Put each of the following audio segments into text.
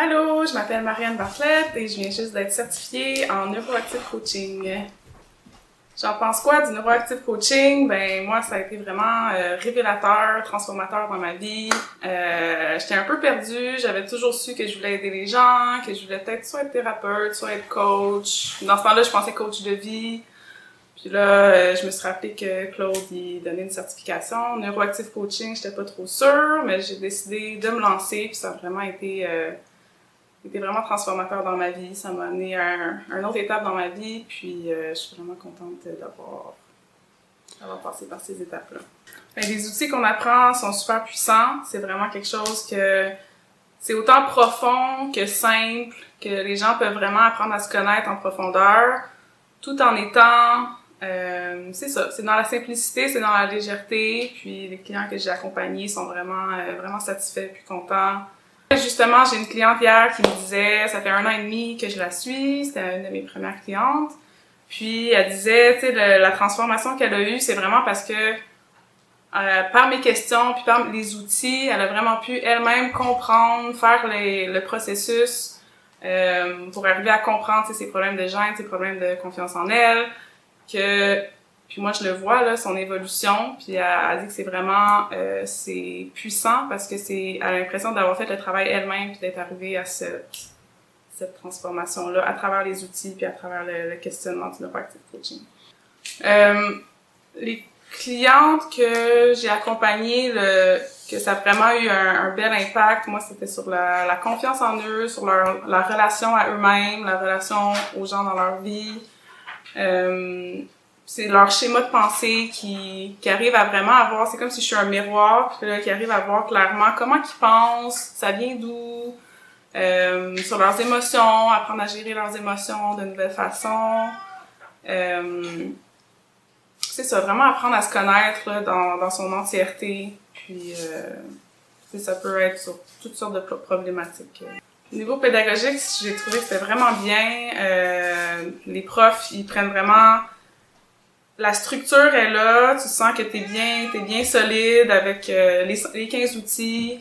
Allô, je m'appelle Marianne Bartlett et je viens juste d'être certifiée en Neuroactive Coaching. J'en pense quoi du Neuroactive Coaching? Ben moi, ça a été vraiment révélateur, transformateur dans ma vie. J'étais un peu perdue, j'avais toujours su que je voulais aider les gens, que je voulais peut-être soit être thérapeute, soit être coach. Dans ce temps-là, je pensais coach de vie. Puis là, je me suis rappelé que Claude, il donnait une certification. Neuroactive Coaching, j'étais pas trop sûre, mais j'ai décidé de me lancer, puis ça a vraiment été vraiment transformateur dans ma vie. Ça m'a amené à une autre étape dans ma vie, puis je suis vraiment contente d'avoir passé par ces étapes-là. Ben, les outils qu'on apprend sont super puissants. C'est vraiment quelque chose que c'est autant profond que simple, que les gens peuvent vraiment apprendre à se connaître en profondeur, tout en étant... c'est ça, c'est dans la simplicité, c'est dans la légèreté, puis les clients que j'ai accompagnés sont vraiment satisfaits puis contents. Justement, j'ai une cliente hier qui me disait, ça fait 1 an et demi que je la suis, c'était une de mes premières clientes, puis elle disait, tu sais, la transformation qu'elle a eue, c'est vraiment parce que par mes questions, puis par les outils, elle a vraiment pu elle-même comprendre, faire le processus pour arriver à comprendre ses problèmes de gêne, ses problèmes de confiance en elle, puis moi je le vois là, son évolution, puis elle dit que c'est vraiment c'est puissant parce que elle a l'impression d'avoir fait le travail elle-même puis d'être arrivée à cette transformation-là à travers les outils puis à travers le questionnement du Neuroactive Coaching. Les clientes que j'ai accompagnées, que ça a vraiment eu un bel impact, moi c'était sur la confiance en eux, sur la relation à eux-mêmes, la relation aux gens dans leur vie. C'est leur schéma de pensée qui arrive à vraiment avoir, c'est comme si je suis un miroir, puis là, qui arrive à voir clairement comment ils pensent, ça vient d'où, sur leurs émotions, apprendre à gérer leurs émotions de nouvelles façons. C'est ça, vraiment apprendre à se connaître là, dans son entièreté, puis ça peut être sur toutes sortes de problématiques. Au niveau pédagogique, j'ai trouvé que c'était vraiment bien. Les profs, ils prennent vraiment... La structure est là, tu sens que t'es bien solide avec les 15 outils.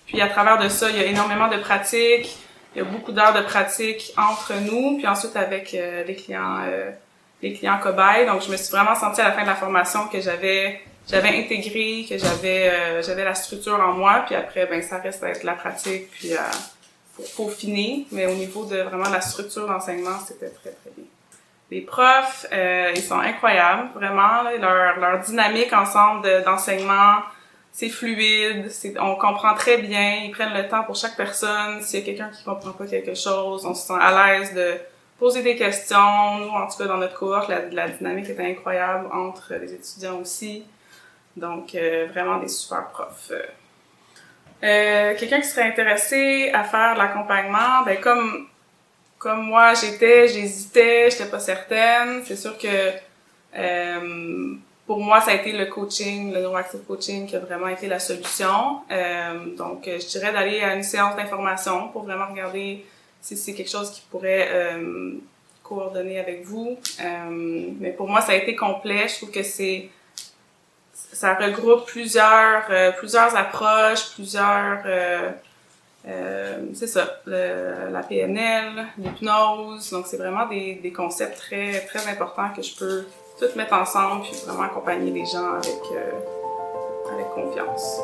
Puis à travers de ça, il y a énormément de pratiques. Il y a beaucoup d'heures de pratique entre nous, puis ensuite avec les clients cobayes. Donc je me suis vraiment sentie à la fin de la formation que j'avais intégré, que j'avais la structure en moi. Puis après, ben ça reste avec la pratique, puis pour peaufiner. Mais au niveau de vraiment la structure d'enseignement, c'était très très bien. Les profs, ils sont incroyables, vraiment. Là, leur dynamique ensemble d'enseignement, c'est fluide, on comprend très bien, ils prennent le temps pour chaque personne. S'il y a quelqu'un qui comprend pas quelque chose, on se sent à l'aise de poser des questions. Nous, en tout cas, dans notre cohorte, la dynamique était incroyable entre les étudiants aussi. Donc, vraiment des super profs. Quelqu'un qui serait intéressé à faire de l'accompagnement, ben comme moi, j'hésitais, j'étais pas certaine. C'est sûr que pour moi, ça a été le coaching, le Neuroactive Coaching qui a vraiment été la solution. Donc, je dirais d'aller à une séance d'information pour vraiment regarder si c'est quelque chose qui pourrait coordonner avec vous. Mais pour moi, ça a été complet. Je trouve que ça regroupe plusieurs approches, c'est ça, la PNL, l'hypnose, donc c'est vraiment des concepts très, très importants que je peux tout mettre ensemble puis vraiment accompagner les gens avec confiance.